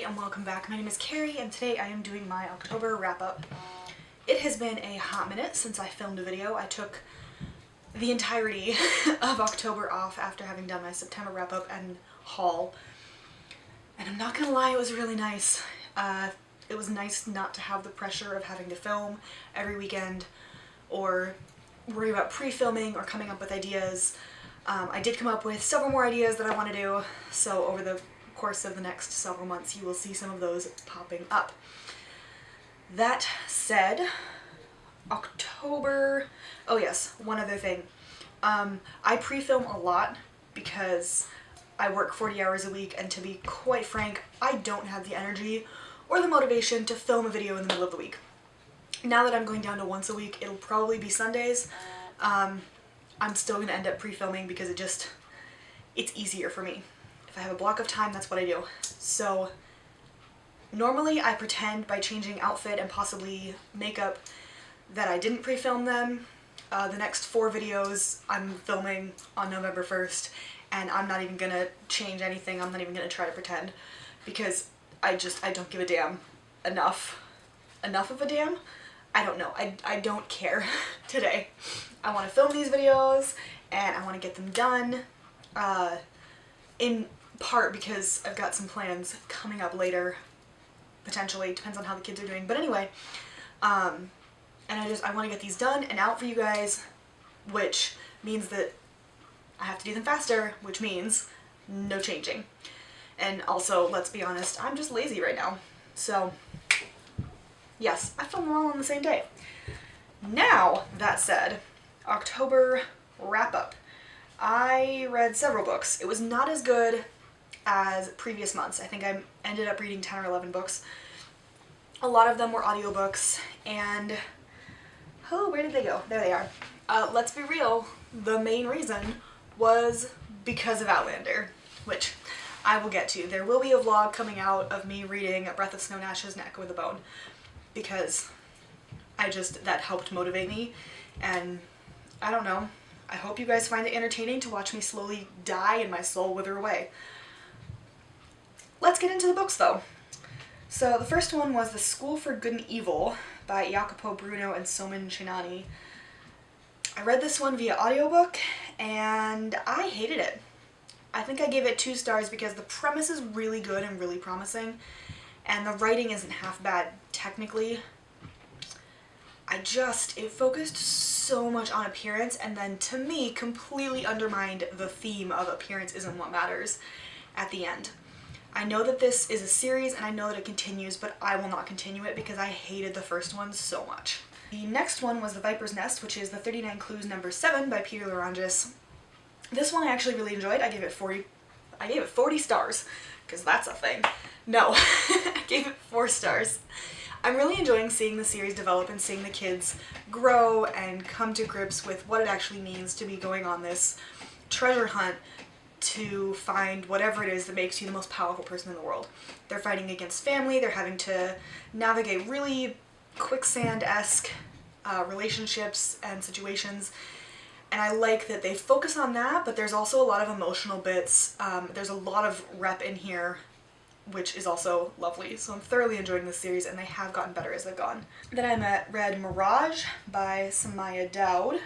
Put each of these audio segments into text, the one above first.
everybody and welcome back. My name is Kari and today I am doing my October wrap-up. It has been a hot minute since I filmed a video. I took the entirety of October off after having done my September wrap-up and haul. And I'm not gonna lie, it was really nice. It was nice not to have the pressure of having to film every weekend or worry about pre-filming or coming up with ideas. I did come up with several more ideas that I want to do, so over the course of the next several months you will see some of those popping up. That said, October... oh yes, one other thing. I pre-film a lot because I work 40 hours a week, and to be quite frank, I don't have the energy or the motivation to film a video in the middle of the week. Now that I'm going down to once a week, it'll probably be Sundays. I'm still going to end up pre-filming because it's easier for me. If I have a block of time, that's what I do. So normally I pretend by changing outfit and possibly makeup that I didn't pre-film them. The next 4 videos I'm filming on November 1st, and I'm not even going to change anything. I'm not even going to try to pretend because I don't give a damn enough of a damn. I don't know. I don't care today. I want to film these videos and I want to get them done, in part because I've got some plans coming up later, potentially, depends on how the kids are doing, but anyway, and I want to get these done and out for you guys, which means that I have to do them faster, which means no changing. And also, let's be honest, I'm just lazy right now, so yes, I film them all on the same day. Now, that said, October wrap-up. I read several books. It was not as good as previous months. I think I ended up reading 10 or 11 books. A lot of them were audiobooks, and oh, where did they go? There they are. Let's be real, the main reason was because of Outlander, which I will get to. There will be a vlog coming out of me reading A Breath of Snow Nash's Neck with a Bone, because that helped motivate me, and I don't know, I hope you guys find it entertaining to watch me slowly die and my soul wither away. Let's get into the books though. So the first one was The School for Good and Evil by Jacopo Bruno and Soman Shinani. I read this one via audiobook and I hated it. I think I gave it 2 stars because the premise is really good and really promising, and the writing isn't half bad technically. It focused so much on appearance, and then to me completely undermined the theme of appearance isn't what matters at the end. I know that this is a series and I know that it continues, but I will not continue it because I hated the first one so much. The next one was The Viper's Nest, which is the 39 Clues number 7 by Peter Larangis. This one I actually really enjoyed. I gave it 40 stars, because that's a thing. No, I gave it 4 stars. I'm really enjoying seeing the series develop and seeing the kids grow and come to grips with what it actually means to be going on this treasure hunt to find whatever it is that makes you the most powerful person in the world. They're fighting against family, they're having to navigate really quicksand-esque relationships and situations, and I like that they focus on that, but there's also a lot of emotional bits. There's a lot of rep in here, which is also lovely. So I'm thoroughly enjoying this series, and they have gotten better as they've gone. Then I read Mirage by Samaya Daud.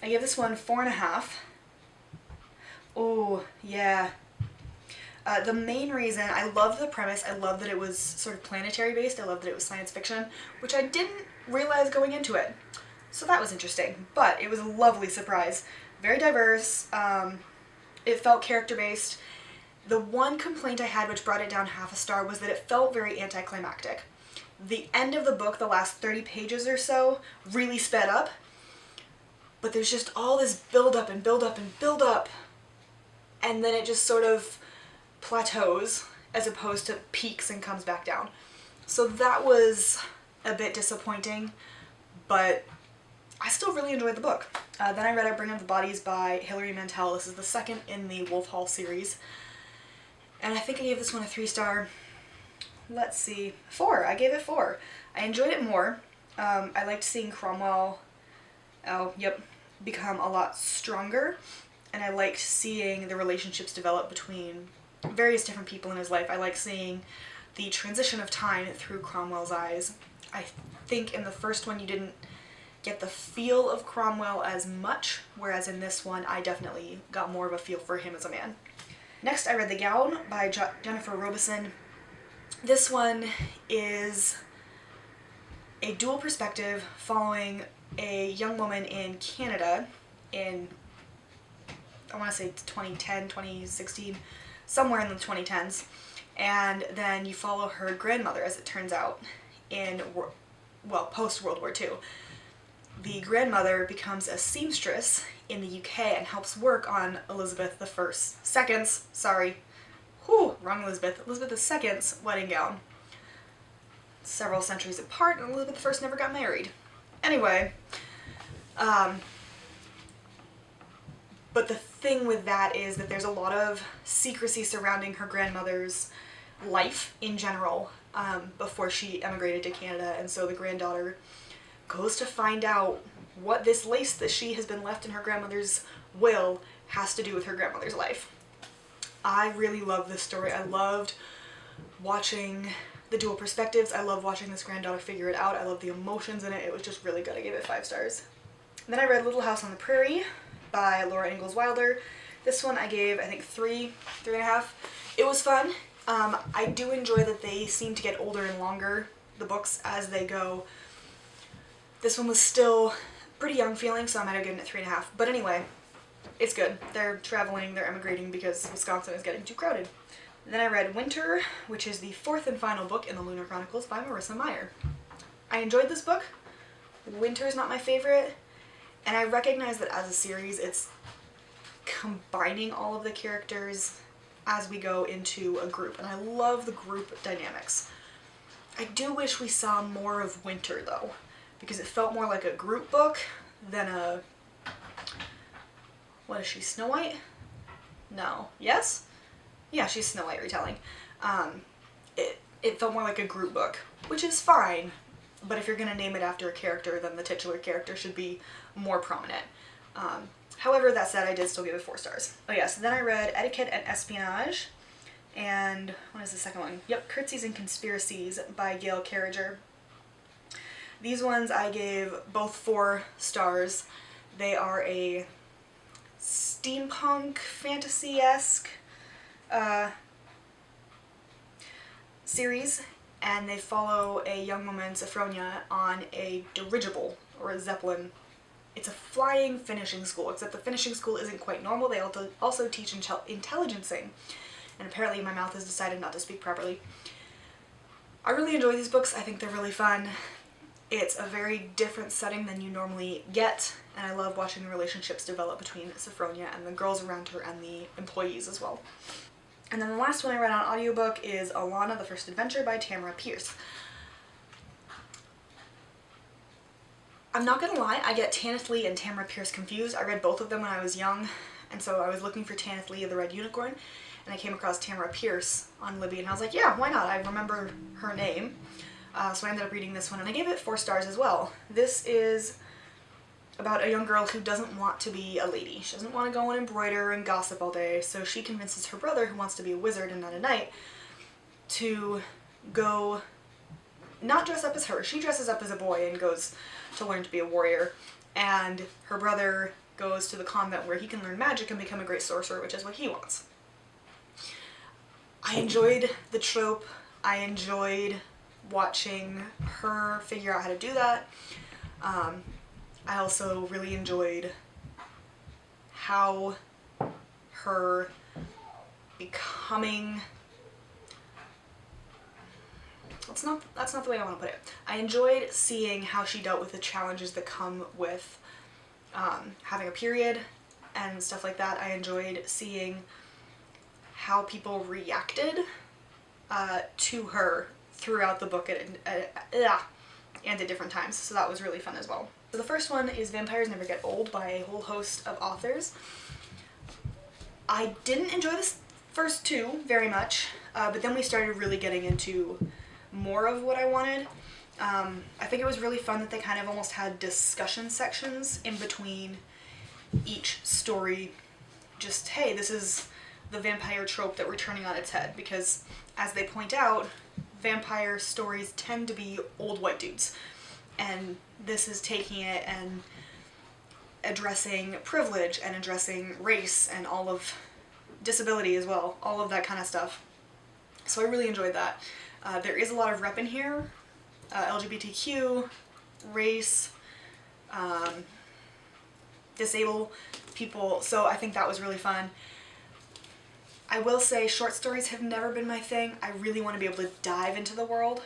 I gave this one 4.5. Oh, yeah. The main reason, I loved the premise, I loved that it was sort of planetary based, I loved that it was science fiction, which I didn't realize going into it. So that was interesting, but it was a lovely surprise. Very diverse, it felt character based. The one complaint I had, which brought it down 1/2 star, was that it felt very anticlimactic. The end of the book, the last 30 pages or so, really sped up, but there's just all this build up and build up and build up, and then it just sort of plateaus as opposed to peaks and comes back down. So that was a bit disappointing, but I still really enjoyed the book. Then I read I Bring Up the Bodies by Hilary Mantel. This is the second in the Wolf Hall series. And I think I gave this one a 3 star. Let's see, 4. I gave it 4. I enjoyed it more. I liked seeing Cromwell, become a lot stronger. And I liked seeing the relationships develop between various different people in his life. I like seeing the transition of time through Cromwell's eyes. I think in the first one you didn't get the feel of Cromwell as much, whereas in this one I definitely got more of a feel for him as a man. Next, I read The Gown by Jennifer Robison. This one is a dual perspective following a young woman in Canada in, I want to say 2010, 2016, somewhere in the 2010s. And then you follow her grandmother, as it turns out, in, well, post-World War II. The grandmother becomes a seamstress in the UK and helps work on Elizabeth II's wedding gown. Several centuries apart, and Elizabeth I never got married. Anyway, but the thing with that is that there's a lot of secrecy surrounding her grandmother's life in general before she emigrated to Canada, and so the granddaughter goes to find out what this lace that she has been left in her grandmother's will has to do with her grandmother's life. I really love this story. I loved watching the dual perspectives. I love watching this granddaughter figure it out. I love the emotions in it. It was just really good. I gave it 5 stars. And then I read Little House on the Prairie by Laura Ingalls Wilder. This one I gave, I think, 3.5. It was fun. I do enjoy that they seem to get older and longer, the books, as they go. This one was still pretty young feeling, so I might have given it 3.5. But anyway, it's good. They're traveling, they're emigrating because Wisconsin is getting too crowded. And then I read Winter, which is the 4th and final book in the Lunar Chronicles by Marissa Meyer. I enjoyed this book. Winter is not my favorite, and I recognize that as a series it's combining all of the characters as we go into a group, and I love the group dynamics. I do wish we saw more of Winter though, because it felt more like a group book than a... What is she, Snow White? No. Yes? Yeah, she's Snow White retelling. It felt more like a group book, which is fine, but if you're going to name it after a character, then the titular character should be more prominent. However, that said, I did still give it 4 stars. Oh yes, then I read Etiquette and Espionage, and what is the second one? Yep, Curtsies and Conspiracies by Gail Carriger. These ones I gave both 4 stars. They are a steampunk, fantasy-esque series, and they follow a young woman, Sophronia, on a dirigible, or a zeppelin. It's a flying finishing school, except the finishing school isn't quite normal. They also teach intelligencing, and apparently my mouth has decided not to speak properly. I really enjoy these books. I think they're really fun. It's a very different setting than you normally get, and I love watching the relationships develop between Sophronia and the girls around her and the employees as well. And then the last one I read on audiobook is Alana, the First Adventure by Tamara Pierce. I'm not gonna lie, I get Tanith Lee and Tamara Pierce confused. I read both of them when I was young, and so I was looking for Tanith Lee of the Red Unicorn, and I came across Tamara Pierce on Libby, and I was like, yeah, why not? I remember her name. So I ended up reading this one, and I gave it 4 stars as well. This is about a young girl who doesn't want to be a lady. She doesn't want to go and embroider and gossip all day, so she convinces her brother, who wants to be a wizard and not a knight, to go not dress up as her. She dresses up as a boy and goes to learn to be a warrior, and her brother goes to the convent where he can learn magic and become a great sorcerer, which is what he wants. I enjoyed the trope. I enjoyed watching her figure out how to do that. I also really enjoyed how her becoming... That's not the way I want to put it. I enjoyed seeing how she dealt with the challenges that come with having a period and stuff like that. I enjoyed seeing how people reacted to her throughout the book and at different times, so that was really fun as well. So the first one is Vampires Never Get Old by a whole host of authors. I didn't enjoy the first 2 very much, but then we started really getting into more of what I wanted. I think it was really fun that they kind of almost had discussion sections in between each story. Just, hey, this is the vampire trope that we're turning on its head, because as they point out, vampire stories tend to be old white dudes. And this is taking it and addressing privilege and addressing race and all of disability as well, all of that kind of stuff. So I really enjoyed that. There is a lot of rep in here, LGBTQ, race, disabled people, so I think that was really fun. I will say short stories have never been my thing. I really want to be able to dive into the world,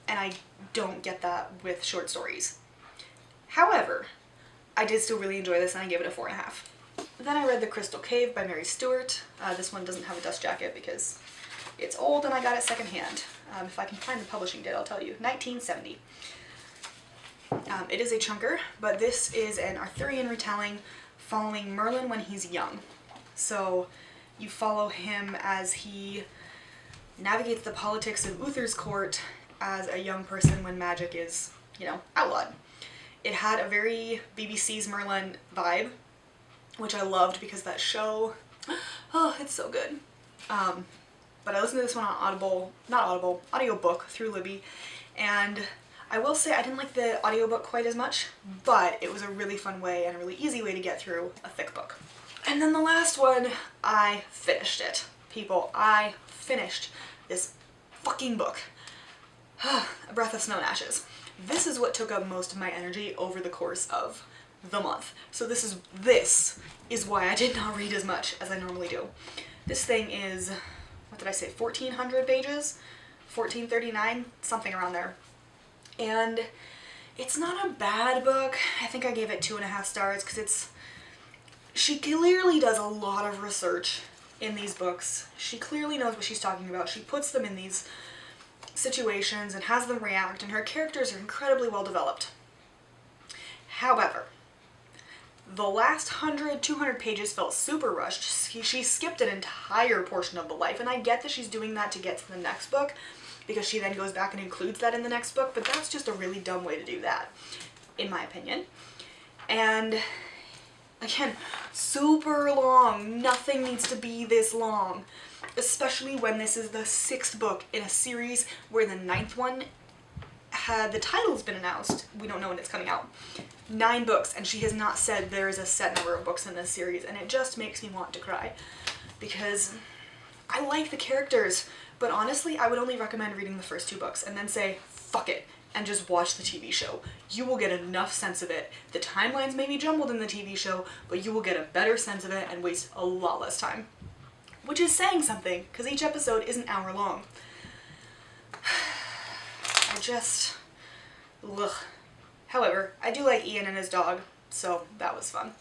and I don't get that with short stories. However, I did still really enjoy this and I gave it a 4.5. Then I read The Crystal Cave by Mary Stewart. This one doesn't have a dust jacket because it's old and I got it secondhand. If I can find the publishing date, I'll tell you. 1970. It is a chunker, but this is an Arthurian retelling following Merlin when he's young. So you follow him as he navigates the politics of Uther's court as a young person when magic is, outlawed. It had a very BBC's Merlin vibe, which I loved because that show, oh, it's so good. But I listened to this one on audiobook through Libby, and I will say I didn't like the audiobook quite as much, but it was a really fun way and a really easy way to get through a thick book. And then the last one, I finished it. People, I finished this fucking book. A Breath of Snow and Ashes. This is what took up most of my energy over the course of the month. So this is why I did not read as much as I normally do. This thing is, what did I say, 1,400 pages? 1,439? Something around there. And it's not a bad book. I think I gave it 2.5 stars because she clearly does a lot of research in these books. She clearly knows what she's talking about. She puts them in these situations and has them react, and her characters are incredibly well developed. However, the last 100, 200 pages felt super rushed. She skipped an entire portion of the life, and I get that she's doing that to get to the next book, because she then goes back and includes that in the next book, but that's just a really dumb way to do that, in my opinion. And again, super long. Nothing needs to be this long, especially when this is the 6th book in a series where the 9th one the title's been announced. We don't know when it's coming out. 9 books, and she has not said there is a set number of books in this series, and it just makes me want to cry because I like the characters, but honestly, I would only recommend reading the first 2 books and then say, fuck it, and just watch the TV show. You will get enough sense of it. The timelines may be jumbled in the TV show, but you will get a better sense of it and waste a lot less time. Which is saying something, because each episode is an hour long. Ugh. However, I do like Ian and his dog, so that was fun.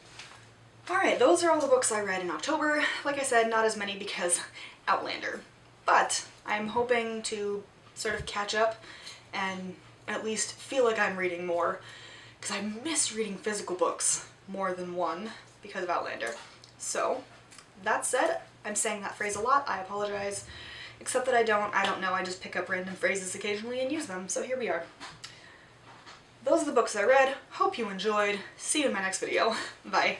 Alright, those are all the books I read in October. Like I said, not as many because Outlander. But I'm hoping to sort of catch up and at least feel like I'm reading more, because I miss reading physical books more than one because of Outlander. So, that said, I'm saying that phrase a lot, I apologize. Except that I don't know, I just pick up random phrases occasionally and use them, so here we are. Those are the books I read. Hope you enjoyed. See you in my next video. Bye.